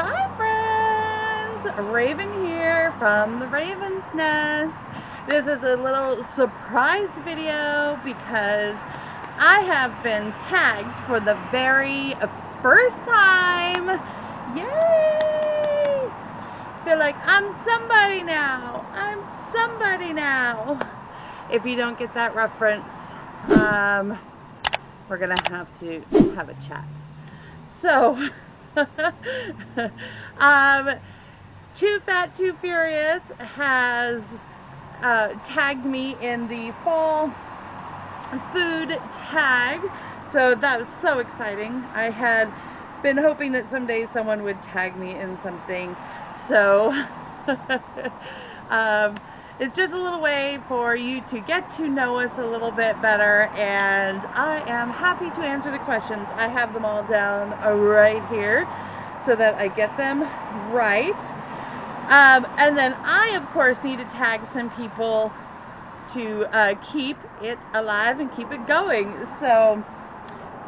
Hi friends, Raven here from the Raven's Nest. This is a little surprise video because I have been tagged for the very first time. Yay! Feel like I'm somebody now. I'm somebody now. If you don't get that reference, we're gonna have to have a chat. So Too Fat, Too Furious has tagged me in the fall food tag, so that was so exciting. I had been hoping that someday someone would tag me in something, so it's just a little way for you to get to know us a little bit better, and I am happy to answer the questions. I have them all down right here so that I get them right. And then I, of course, need to tag some people to keep it alive and keep it going. So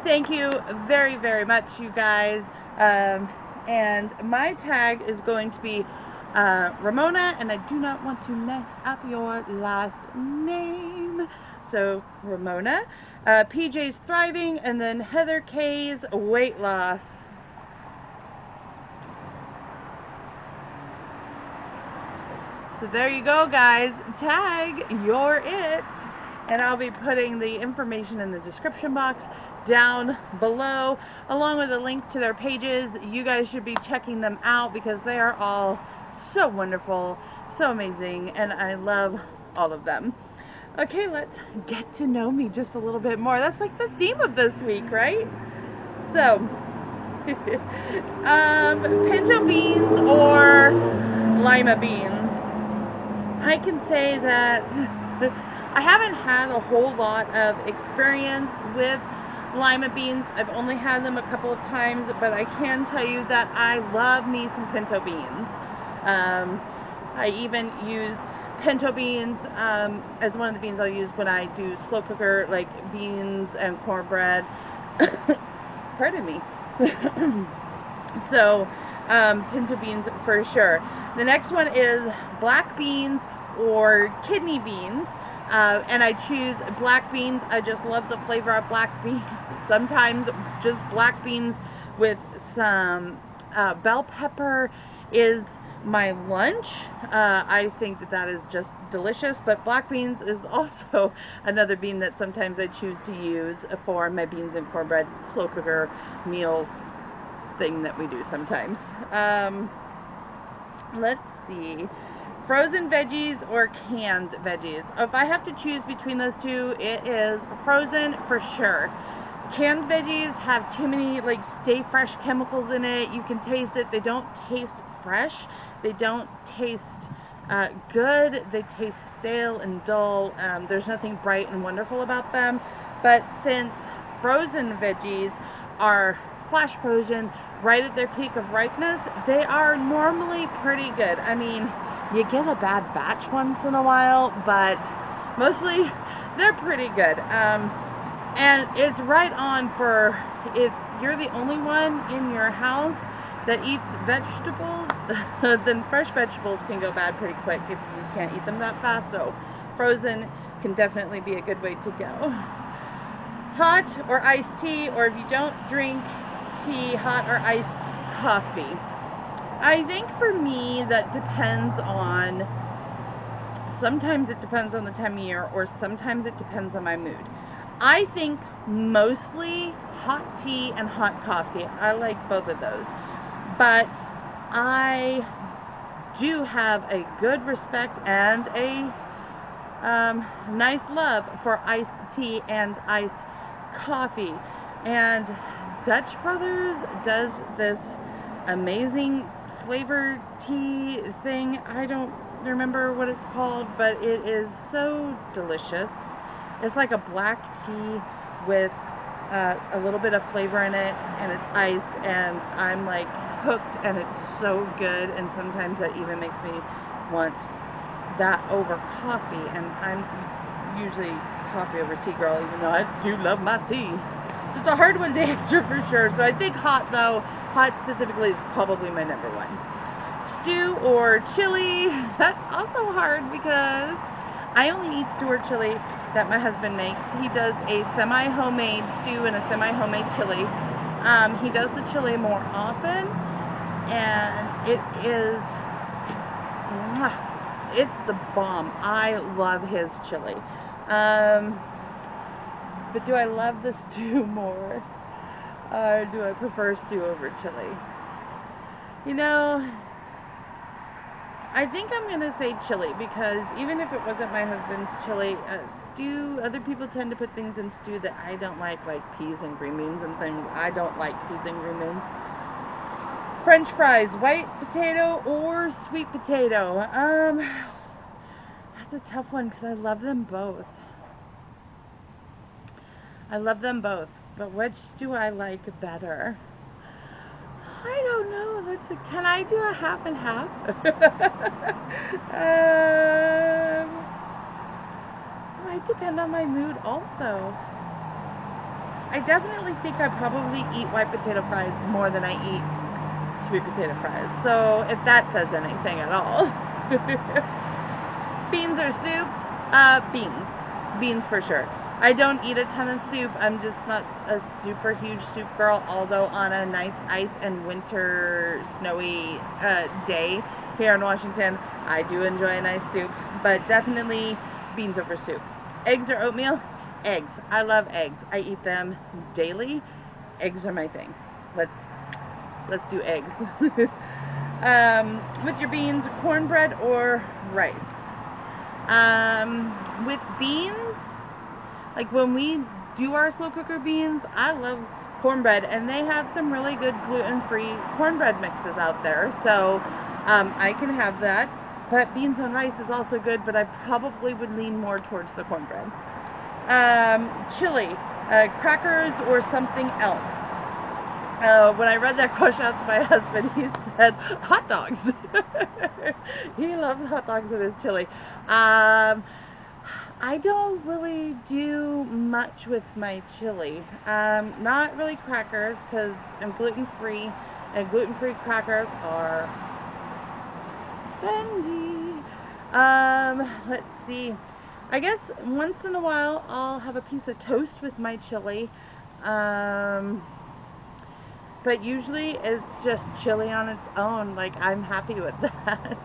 thank you very, very much, you guys. And my tag is going to be Ramona, and I do not want to mess up your last name. So Ramona, PJ's Thriving, and then Heather K's Weight Loss. So there you go, guys. Tag, you're it. And I'll be putting the information in the description box down below, along with a link to their pages. You guys should be checking them out because they are all so wonderful, so amazing, and I love all of them. Okay, let's get to know me just a little bit more. That's like the theme of this week, right? So, pinto beans or Lima beans. I can say that I haven't had a whole lot of experience with Lima beans. I've only had them a couple of times, but I can tell you that I love me some pinto beans. I even use pinto beans as one of the beans I'll use when I do slow cooker, like beans and cornbread. Pardon me. So, pinto beans for sure. The next one is black beans or kidney beans. And I choose black beans. I just love the flavor of black beans. Sometimes just black beans with some bell pepper is my lunch. I think that is just delicious, but black beans is also another bean that sometimes I choose to use for my beans and cornbread slow cooker meal thing that we do sometimes. Let's see. Frozen veggies or canned veggies? If I have to choose between those two, it is frozen for sure. Canned veggies have too many like stay fresh chemicals in it. You can taste it. They don't taste fresh. They don't taste good. They taste stale and dull. There's nothing bright and wonderful about them. But since frozen veggies are flash frozen right at their peak of ripeness, they are normally pretty good. I mean, you get a bad batch once in a while, but mostly they're pretty good. And it's right on for if you're the only one in your house that eats vegetables, then fresh vegetables can go bad pretty quick if you can't eat them that fast. So frozen can definitely be a good way to go. Hot or iced tea, or if you don't drink tea, hot or iced coffee. I think for me that depends on, sometimes it depends on the time of year, or sometimes it depends on my mood. I think mostly hot tea and hot coffee. I like both of those. But I do have a good respect and a nice love for iced tea and iced coffee. And Dutch Brothers does this amazing flavor tea thing. I don't remember what it's called, but it is so delicious. It's like a black tea with a little bit of flavor in it, and it's iced, and I'm like hooked, and it's so good. And sometimes that even makes me want that over coffee, and I'm usually coffee over tea girl, even though I do love my tea. So it's a hard one to answer for sure. So I think hot though Hot specifically is probably my number one. Stew or chili, that's also hard because I only eat stew or chili that my husband makes. He does a semi-homemade stew and a semi-homemade chili. He does the chili more often, and it is, it's the bomb. I love his chili. But do I love the stew more? Or do I prefer stew over chili? You know, I think I'm going to say chili, because even if it wasn't my husband's chili, stew, other people tend to put things in stew that I don't like peas and green beans and things. I don't like peas and green beans. French fries, white potato or sweet potato? That's a tough one because I love them both. I love them both, but which do I like better? I don't know. Can I do a half and half? Might depend on my mood also. I definitely think I probably eat white potato fries more than I eat sweet potato fries. So if that says anything at all. Beans or soup? Beans. Beans for sure. I don't eat a ton of soup. I'm just not a super huge soup girl, although on a nice ice and winter snowy day here in Washington, I do enjoy a nice soup, but definitely beans over soup. Eggs or oatmeal? Eggs. I love eggs. I eat them daily. Eggs are my thing. Let's do eggs. With your beans, cornbread or rice? With beans, like when we do our slow cooker beans, I love cornbread, and they have some really good gluten-free cornbread mixes out there, so I can have that. But beans on rice is also good, but I probably would lean more towards the cornbread. Chili, crackers or something else? When I read that question out to my husband, he said hot dogs. He loves hot dogs with his chili. I don't really do much with my chili. Not really crackers, because I'm gluten-free, and gluten-free crackers are spendy. Let's see. I guess once in a while I'll have a piece of toast with my chili. But usually it's just chili on its own. Like, I'm happy with that.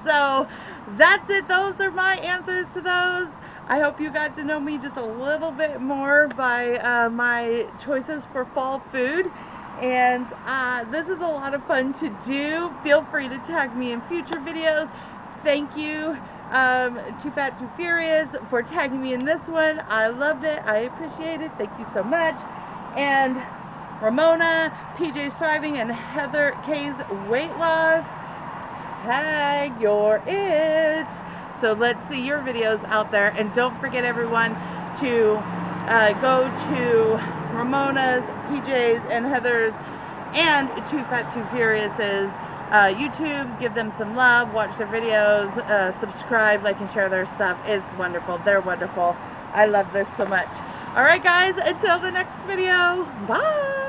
So that's it. Those are my answers to those. I hope you got to know me just a little bit more by my choices for fall food. And this is a lot of fun to do. Feel free to tag me in future videos. Thank you, Too Fat, Too Furious, for tagging me in this one. I loved it. I appreciate it. Thank you so much. And Ramona, PJ's Thriving, and Heather K's Weight Loss. Tag your it. So let's see your videos out there. And don't forget, everyone, to go to Ramona's, PJ's, and Heather's, and Too Fat, Too Furious's YouTube. Give them some love. Watch their videos. Subscribe, like, and share their stuff. It's wonderful. They're wonderful. I love this so much. All right, guys. Until the next video. Bye.